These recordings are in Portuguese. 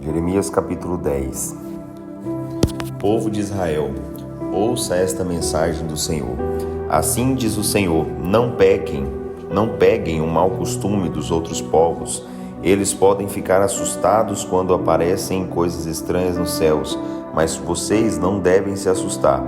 Jeremias capítulo 10. Povo de Israel, ouça esta mensagem do Senhor. Assim diz o Senhor: não peguem o mau costume dos outros povos. Eles podem ficar assustados quando aparecem coisas estranhas nos céus, mas vocês não devem se assustar.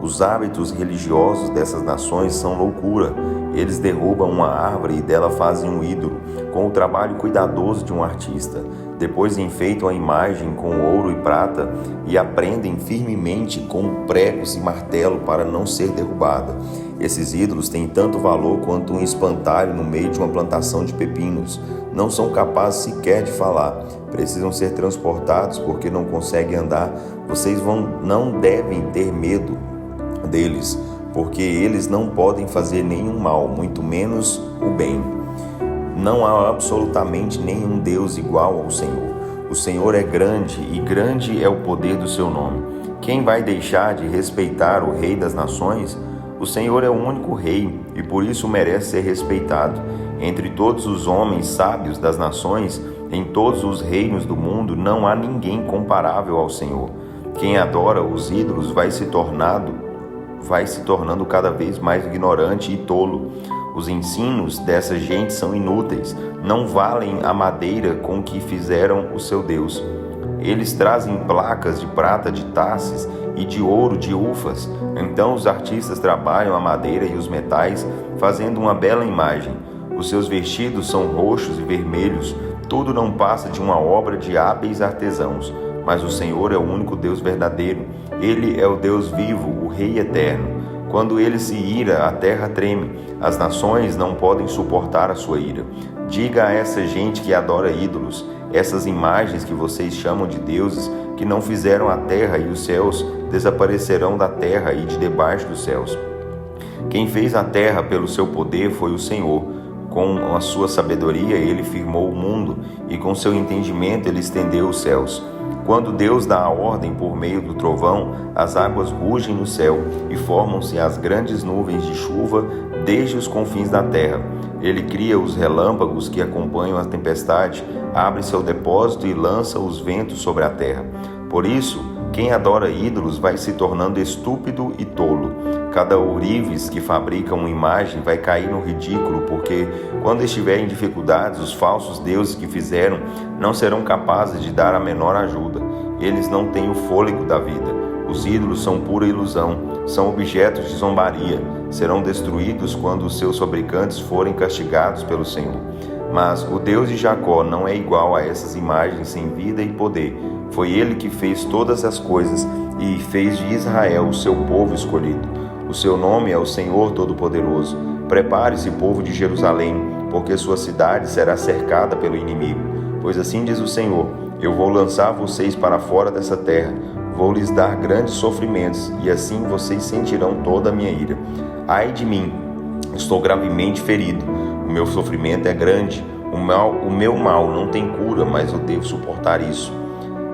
Os hábitos religiosos dessas nações são loucura. Eles derrubam uma árvore e dela fazem um ídolo, com o trabalho cuidadoso de um artista. Depois enfeitam a imagem com ouro e prata e a prendem firmemente com pregos e martelo para não ser derrubada. Esses ídolos têm tanto valor quanto um espantalho no meio de uma plantação de pepinos. Não são capazes sequer de falar. Precisam ser transportados porque não conseguem andar. Vocês não devem ter medo deles, porque eles não podem fazer nenhum mal, muito menos o bem. Não há absolutamente nenhum Deus igual ao Senhor. O Senhor é grande e grande é o poder do seu nome. Quem vai deixar de respeitar o Rei das Nações? O Senhor é o único Rei e por isso merece ser respeitado. Entre todos os homens sábios das nações, em todos os reinos do mundo, não há ninguém comparável ao Senhor. Quem adora os ídolos vai se tornando cada vez mais ignorante e tolo. Os ensinos dessa gente são inúteis, não valem a madeira com que fizeram o seu Deus. Eles trazem placas de prata de Tarsis e de ouro de Ufas. Então os artistas trabalham a madeira e os metais, fazendo uma bela imagem. Os seus vestidos são roxos e vermelhos, tudo não passa de uma obra de hábeis artesãos. Mas o Senhor é o único Deus verdadeiro. Ele é o Deus vivo, o Rei eterno. Quando ele se ira, a terra treme. As nações não podem suportar a sua ira. Diga a essa gente que adora ídolos, essas imagens que vocês chamam de deuses, que não fizeram a terra e os céus, desaparecerão da terra e de debaixo dos céus. Quem fez a terra pelo seu poder foi o Senhor. Com a sua sabedoria ele firmou o mundo e com seu entendimento ele estendeu os céus. Quando Deus dá a ordem por meio do trovão, as águas rugem no céu e formam-se as grandes nuvens de chuva desde os confins da terra. Ele cria os relâmpagos que acompanham a tempestade, abre seu depósito e lança os ventos sobre a terra. Por isso, quem adora ídolos vai se tornando estúpido e tolo. Cada ourives que fabrica uma imagem vai cair no ridículo, porque quando estiver em dificuldades, os falsos deuses que fizeram não serão capazes de dar a menor ajuda. Eles não têm o fôlego da vida. Os ídolos são pura ilusão, são objetos de zombaria. Serão destruídos quando os seus fabricantes forem castigados pelo Senhor. Mas o Deus de Jacó não é igual a essas imagens sem vida e poder. Foi ele que fez todas as coisas e fez de Israel o seu povo escolhido. O seu nome é o Senhor Todo-Poderoso. Prepare-se, povo de Jerusalém, porque sua cidade será cercada pelo inimigo. Pois assim diz o Senhor: eu vou lançar vocês para fora dessa terra, vou lhes dar grandes sofrimentos, e assim vocês sentirão toda a minha ira. Ai de mim, estou gravemente ferido, o meu sofrimento é grande, o meu mal não tem cura, mas eu devo suportar isso.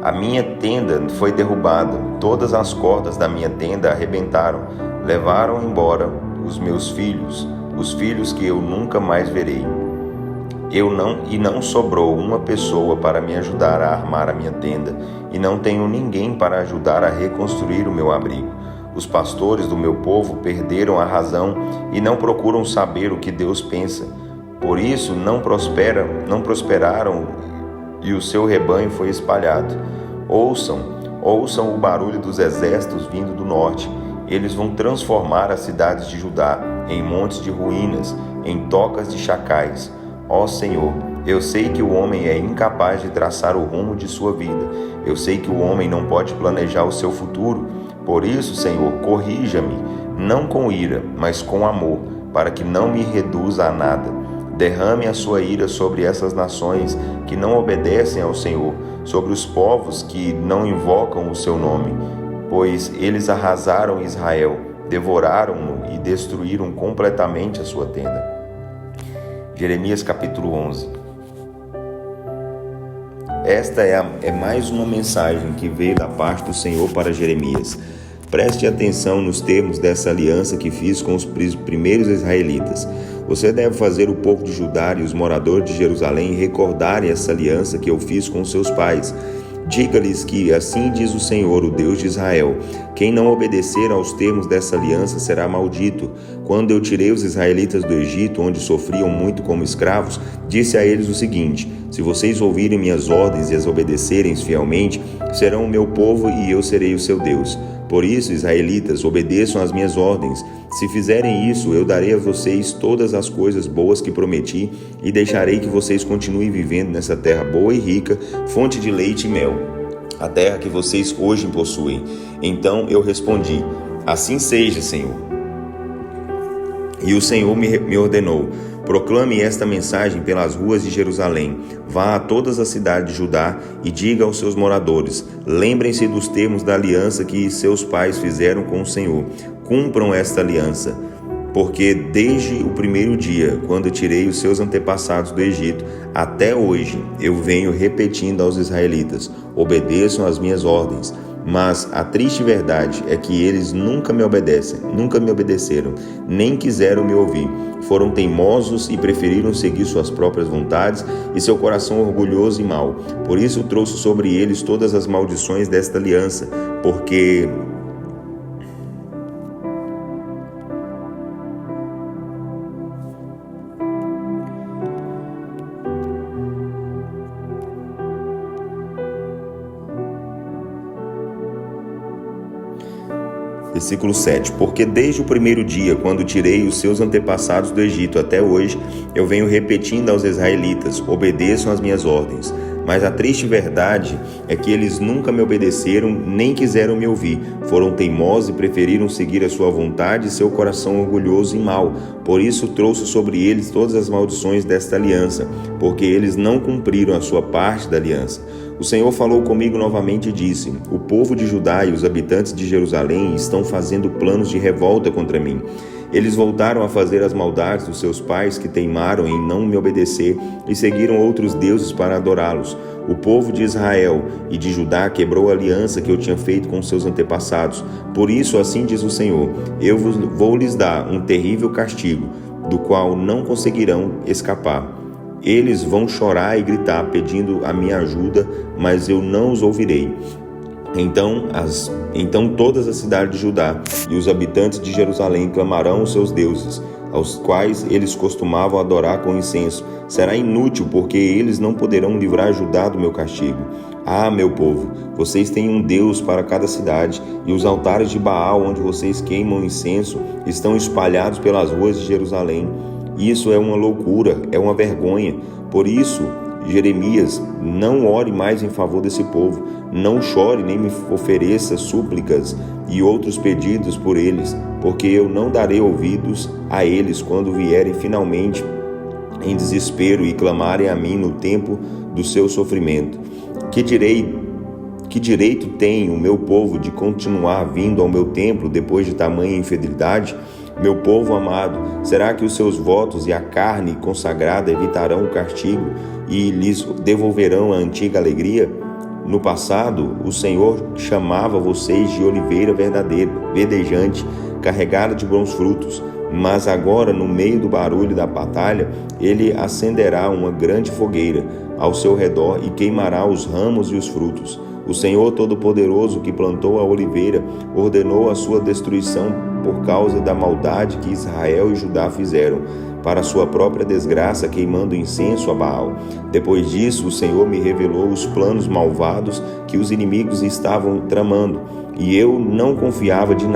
A minha tenda foi derrubada, todas as cordas da minha tenda arrebentaram, levaram embora os meus filhos, os filhos que eu nunca mais verei. E não sobrou uma pessoa para me ajudar a armar a minha tenda, e não tenho ninguém para ajudar a reconstruir o meu abrigo. Os pastores do meu povo perderam a razão e não procuram saber o que Deus pensa. Por isso não prosperaram e o seu rebanho foi espalhado. Ouçam o barulho dos exércitos vindo do norte. Eles vão transformar as cidades de Judá em montes de ruínas, em tocas de chacais. Ó Senhor, eu sei que o homem é incapaz de traçar o rumo de sua vida. Eu sei que o homem não pode planejar o seu futuro. Por isso, Senhor, corrija-me, não com ira, mas com amor, para que não me reduza a nada. Derrame a sua ira sobre essas nações que não obedecem ao Senhor, sobre os povos que não invocam o seu nome, pois eles arrasaram Israel, devoraram-no e destruíram completamente a sua tenda. Jeremias capítulo 11. Esta é mais uma mensagem que veio da parte do Senhor para Jeremias. Preste atenção nos termos dessa aliança que fiz com os primeiros israelitas. Você deve fazer o povo de Judá e os moradores de Jerusalém recordarem essa aliança que eu fiz com seus pais. Diga-lhes que assim diz o Senhor, o Deus de Israel: quem não obedecer aos termos dessa aliança será maldito. Quando eu tirei os israelitas do Egito, onde sofriam muito como escravos, disse a eles o seguinte: se vocês ouvirem minhas ordens e as obedecerem fielmente, serão o meu povo e eu serei o seu Deus. Por isso, israelitas, obedeçam às minhas ordens. Se fizerem isso, eu darei a vocês todas as coisas boas que prometi e deixarei que vocês continuem vivendo nessa terra boa e rica, fonte de leite e mel, a terra que vocês hoje possuem. Então eu respondi: assim seja, Senhor. E o Senhor me ordenou: proclame esta mensagem pelas ruas de Jerusalém. Vá a todas as cidades de Judá e diga aos seus moradores: lembrem-se dos termos da aliança que seus pais fizeram com o Senhor. Cumpram esta aliança, porque desde o primeiro dia, quando tirei os seus antepassados do Egito, até hoje eu venho repetindo aos israelitas: obedeçam às minhas ordens. Mas a triste verdade é que eles nunca me obedeceram, nem quiseram me ouvir. Foram teimosos e preferiram seguir suas próprias vontades e seu coração orgulhoso e mau. Por isso trouxe sobre eles todas as maldições desta aliança, porque Versículo 7. Porque desde o primeiro dia, quando tirei os seus antepassados do Egito até hoje, eu venho repetindo aos israelitas: obedeçam às minhas ordens. Mas a triste verdade é que eles nunca me obedeceram, nem quiseram me ouvir. Foram teimosos e preferiram seguir a sua vontade e seu coração orgulhoso e mau. Por isso trouxe sobre eles todas as maldições desta aliança, porque eles não cumpriram a sua parte da aliança. O Senhor falou comigo novamente e disse: o povo de Judá e os habitantes de Jerusalém estão fazendo planos de revolta contra mim. Eles voltaram a fazer as maldades dos seus pais, que teimaram em não me obedecer e seguiram outros deuses para adorá-los. O povo de Israel e de Judá quebrou a aliança que eu tinha feito com seus antepassados. Por isso, assim diz o Senhor: eu vou lhes dar um terrível castigo, do qual não conseguirão escapar. Eles vão chorar e gritar, pedindo a minha ajuda, mas eu não os ouvirei. Então todas as cidades de Judá e os habitantes de Jerusalém clamarão aos seus deuses, aos quais eles costumavam adorar com incenso. Será inútil, porque eles não poderão livrar Judá do meu castigo. Ah, meu povo, vocês têm um Deus para cada cidade, e os altares de Baal, onde vocês queimam incenso, estão espalhados pelas ruas de Jerusalém. Isso é uma loucura, é uma vergonha. Por isso, Jeremias, não ore mais em favor desse povo, não chore nem me ofereça súplicas e outros pedidos por eles, porque eu não darei ouvidos a eles quando vierem finalmente em desespero e clamarem a mim no tempo do seu sofrimento. Que direito tem o meu povo de continuar vindo ao meu templo depois de tamanha infidelidade? Meu povo amado, será que os seus votos e a carne consagrada evitarão o castigo e lhes devolverão a antiga alegria? No passado, o Senhor chamava vocês de oliveira verdadeira, verdejante, carregada de bons frutos, mas agora, no meio do barulho da batalha, ele acenderá uma grande fogueira ao seu redor e queimará os ramos e os frutos. O Senhor Todo-Poderoso, que plantou a oliveira, ordenou a sua destruição por causa da maldade que Israel e Judá fizeram, para a sua própria desgraça, queimando incenso a Baal. Depois disso, o Senhor me revelou os planos malvados que os inimigos estavam tramando, e eu não desconfiava de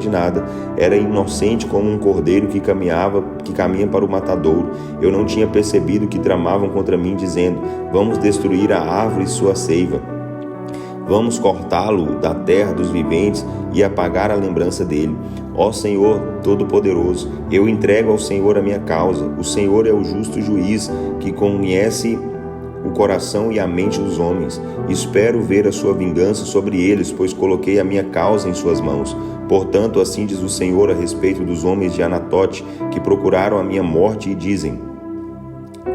nada. Era inocente como um cordeiro que caminha para o matadouro. Eu não tinha percebido que tramavam contra mim, dizendo: vamos destruir a árvore e sua seiva. Vamos cortá-lo da terra dos viventes e apagar a lembrança dele. Ó Senhor Todo-Poderoso, eu entrego ao Senhor a minha causa. O Senhor é o justo juiz que conhece o coração e a mente dos homens. Espero ver a sua vingança sobre eles, pois coloquei a minha causa em suas mãos. Portanto, assim diz o Senhor a respeito dos homens de Anatote, que procuraram a minha morte e dizem: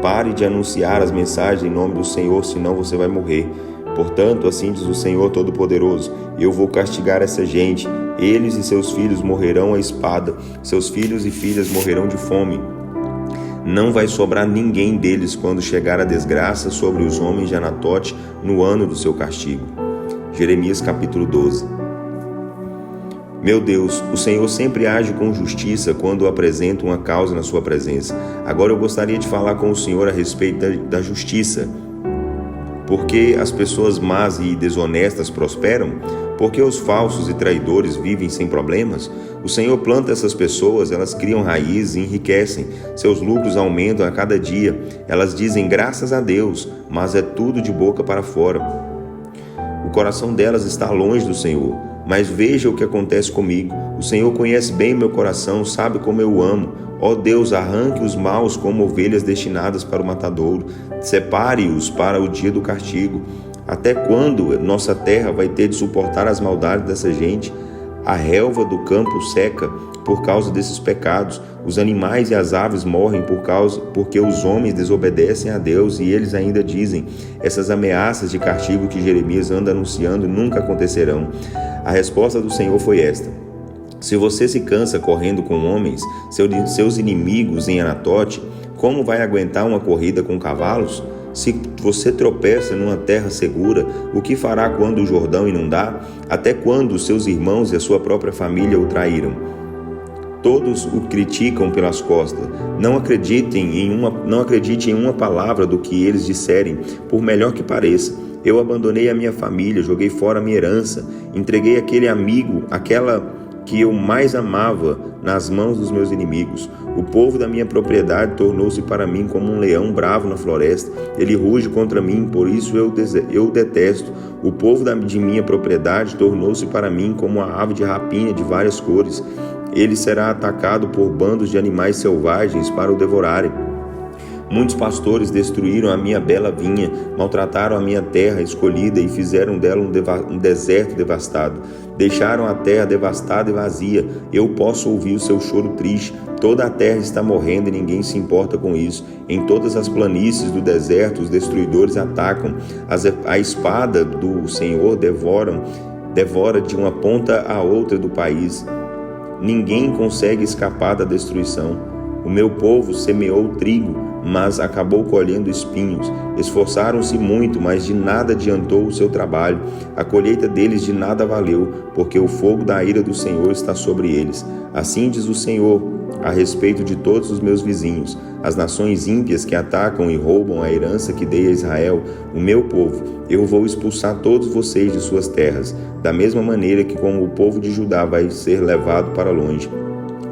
pare de anunciar as mensagens em nome do Senhor, senão você vai morrer. Portanto, assim diz o Senhor Todo-Poderoso: eu vou castigar essa gente. Eles e seus filhos morrerão à espada, seus filhos e filhas morrerão de fome. Não vai sobrar ninguém deles quando chegar a desgraça sobre os homens de Anatote no ano do seu castigo. Jeremias capítulo 12. Meu Deus, o Senhor sempre age com justiça quando apresenta uma causa na sua presença. Agora eu gostaria de falar com o Senhor a respeito da justiça. Por que as pessoas más e desonestas prosperam? Por que os falsos e traidores vivem sem problemas? O Senhor planta essas pessoas, elas criam raízes e enriquecem. Seus lucros aumentam a cada dia. Elas dizem graças a Deus, mas é tudo de boca para fora. O coração delas está longe do Senhor. Mas veja o que acontece comigo. O Senhor conhece bem meu coração, sabe como eu o amo. Ó Deus, arranque os maus como ovelhas destinadas para o matadouro. Separe-os para o dia do castigo. Até quando nossa terra vai ter de suportar as maldades dessa gente? A relva do campo seca por causa desses pecados. Os animais e as aves morrem porque os homens desobedecem a Deus, e eles ainda dizem: essas ameaças de castigo que Jeremias anda anunciando nunca acontecerão. A resposta do Senhor foi esta: se você se cansa correndo com homens, seus inimigos em Anatote, como vai aguentar uma corrida com cavalos? Se você tropeça numa terra segura, o que fará quando o Jordão inundar? Até quando seus irmãos e a sua própria família o traíram? Todos o criticam pelas costas. Não acredite em uma palavra do que eles disserem, por melhor que pareça. Eu abandonei a minha família, joguei fora a minha herança, entreguei aquele amigo, aquela que eu mais amava, nas mãos dos meus inimigos. O povo da minha propriedade tornou-se para mim como um leão bravo na floresta. Ele ruge contra mim, por isso eu o detesto. O povo de minha propriedade tornou-se para mim como uma ave de rapina de várias cores. Ele será atacado por bandos de animais selvagens para o devorarem. Muitos pastores destruíram a minha bela vinha, maltrataram a minha terra escolhida e fizeram dela um deserto devastado. Deixaram a terra devastada e vazia. Eu posso ouvir o seu choro triste. Toda a terra está morrendo e ninguém se importa com isso. Em todas as planícies do deserto, os destruidores atacam. A espada do Senhor devora de uma ponta a outra do país. Ninguém consegue escapar da destruição. O meu povo semeou trigo, mas acabou colhendo espinhos. Esforçaram-se muito, mas de nada adiantou o seu trabalho. A colheita deles de nada valeu, porque o fogo da ira do Senhor está sobre eles. Assim diz o Senhor a respeito de todos os meus vizinhos, as nações ímpias que atacam e roubam a herança que dei a Israel, o meu povo. Eu vou expulsar todos vocês de suas terras, da mesma maneira que como o povo de Judá vai ser levado para longe.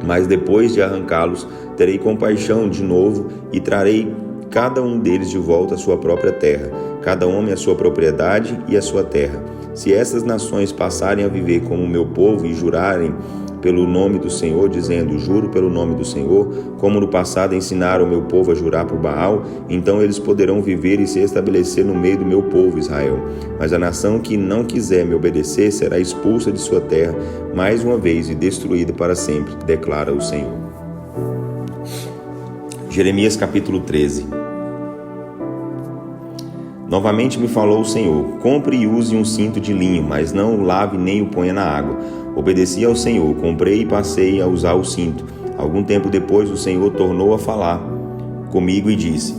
Mas depois de arrancá-los, terei compaixão de novo e trarei cada um deles de volta à sua própria terra, cada homem à sua propriedade e à sua terra. Se essas nações passarem a viver como o meu povo e jurarem pelo nome do Senhor, dizendo: juro pelo nome do Senhor, como no passado ensinaram o meu povo a jurar por Baal, então eles poderão viver e se estabelecer no meio do meu povo Israel. Mas a nação que não quiser me obedecer será expulsa de sua terra mais uma vez e destruída para sempre, declara o Senhor. Jeremias capítulo 13. Novamente me falou o Senhor: compre e use um cinto de linho, mas não o lave nem o ponha na água. Obedeci ao Senhor, comprei e passei a usar o cinto. Algum tempo depois o Senhor tornou a falar comigo e disse: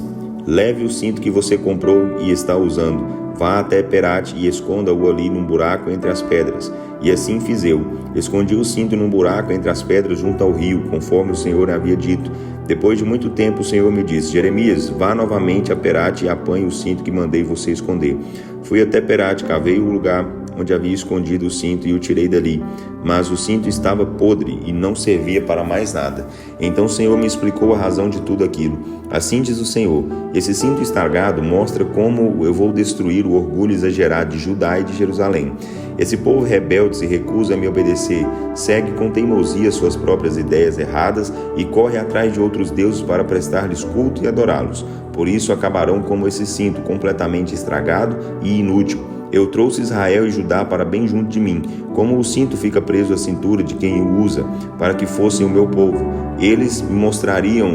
leve o cinto que você comprou e está usando, vá até Perate e esconda-o ali num buraco entre as pedras. E assim fiz eu. Escondi o cinto num buraco entre as pedras junto ao rio, conforme o Senhor havia dito. Depois de muito tempo o Senhor me disse: Jeremias, vá novamente a Perate e apanhe o cinto que mandei você esconder. Fui até Perate, cavei o lugar onde havia escondido o cinto e o tirei dali. Mas o cinto estava podre e não servia para mais nada. Então o Senhor me explicou a razão de tudo aquilo. Assim diz o Senhor: esse cinto estragado mostra como eu vou destruir o orgulho exagerado de Judá e de Jerusalém. Esse povo rebelde se recusa a me obedecer, segue com teimosia suas próprias ideias erradas e corre atrás de outros deuses para prestar-lhes culto e adorá-los. Por isso acabarão como esse cinto, completamente estragado e inútil. Eu trouxe Israel e Judá para bem junto de mim, como o cinto fica preso à cintura de quem o usa, para que fossem o meu povo. Eles me mostrariam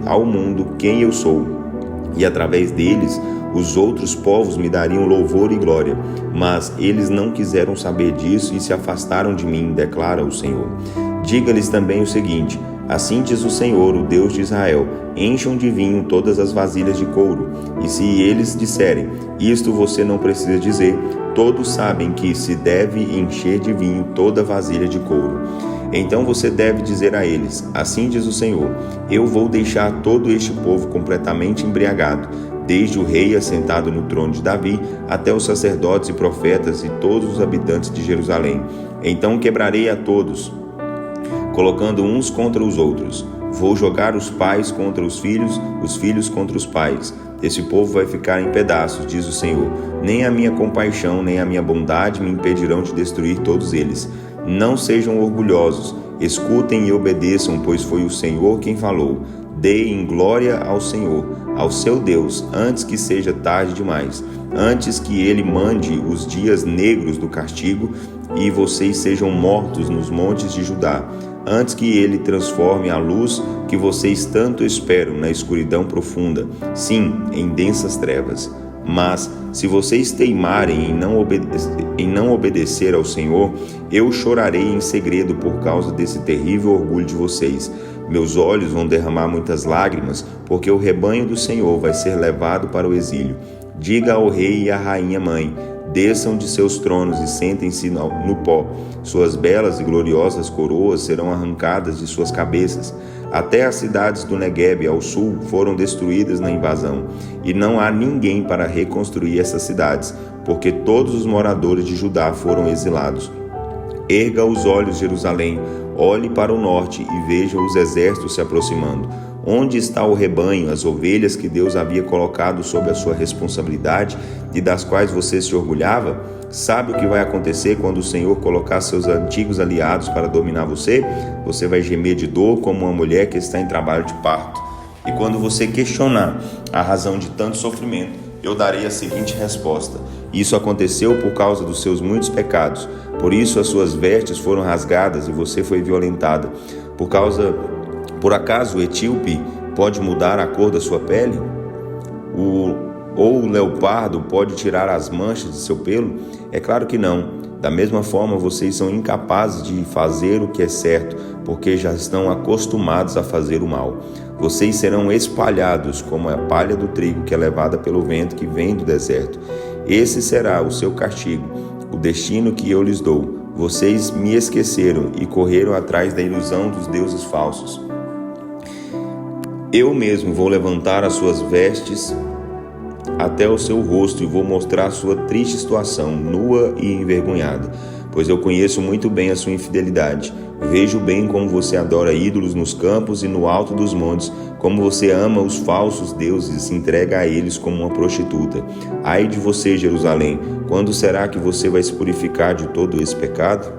ao mundo quem eu sou, e através deles os outros povos me dariam louvor e glória. Mas eles não quiseram saber disso e se afastaram de mim, declara o Senhor. Diga-lhes também o seguinte: Assim diz o Senhor, o Deus de Israel: encham de vinho todas as vasilhas de couro. E se eles disserem: isto você não precisa dizer, todos sabem que se deve encher de vinho toda vasilha de couro. Então você deve dizer a eles: assim diz o Senhor: eu vou deixar todo este povo completamente embriagado, desde o rei assentado no trono de Davi, até os sacerdotes e profetas e todos os habitantes de Jerusalém. Então quebrarei a todos, colocando uns contra os outros. Vou jogar os pais contra os filhos contra os pais. Esse povo vai ficar em pedaços, diz o Senhor. Nem a minha compaixão, nem a minha bondade me impedirão de destruir todos eles. Não sejam orgulhosos, escutem e obedeçam, pois foi o Senhor quem falou. Deem glória ao Senhor, ao seu Deus, antes que seja tarde demais, antes que ele mande os dias negros do castigo e vocês sejam mortos nos montes de Judá, antes que ele transforme a luz que vocês tanto esperam na escuridão profunda, sim, em densas trevas. Mas, se vocês teimarem em não obedecer ao Senhor, eu chorarei em segredo por causa desse terrível orgulho de vocês. Meus olhos vão derramar muitas lágrimas, porque o rebanho do Senhor vai ser levado para o exílio. Diga ao rei e à rainha mãe: desçam de seus tronos e sentem-se no pó. Suas belas e gloriosas coroas serão arrancadas de suas cabeças. Até as cidades do Neguebe ao sul foram destruídas na invasão, e não há ninguém para reconstruir essas cidades, porque todos os moradores de Judá foram exilados. Erga os olhos, Jerusalém, olhe para o norte e veja os exércitos se aproximando. Onde está o rebanho, as ovelhas que Deus havia colocado sob a sua responsabilidade e das quais você se orgulhava? Sabe o que vai acontecer quando o Senhor colocar seus antigos aliados para dominar você? Você vai gemer de dor como uma mulher que está em trabalho de parto. E quando você questionar a razão de tanto sofrimento, eu darei a seguinte resposta: isso aconteceu por causa dos seus muitos pecados. Por isso as suas vestes foram rasgadas e você foi violentada. Por acaso o etíope pode mudar a cor da sua pele? Ou o leopardo pode tirar as manchas de seu pelo? É claro que não. Da mesma forma, vocês são incapazes de fazer o que é certo, porque já estão acostumados a fazer o mal. Vocês serão espalhados como a palha do trigo que é levada pelo vento que vem do deserto. Esse será o seu castigo, o destino que eu lhes dou. Vocês me esqueceram e correram atrás da ilusão dos deuses falsos. Eu mesmo vou levantar as suas vestes até o seu rosto e vou mostrar sua triste situação, nua e envergonhada, pois eu conheço muito bem a sua infidelidade. Vejo bem como você adora ídolos nos campos e no alto dos montes, como você ama os falsos deuses e se entrega a eles como uma prostituta. Ai de você, Jerusalém, quando será que você vai se purificar de todo esse pecado?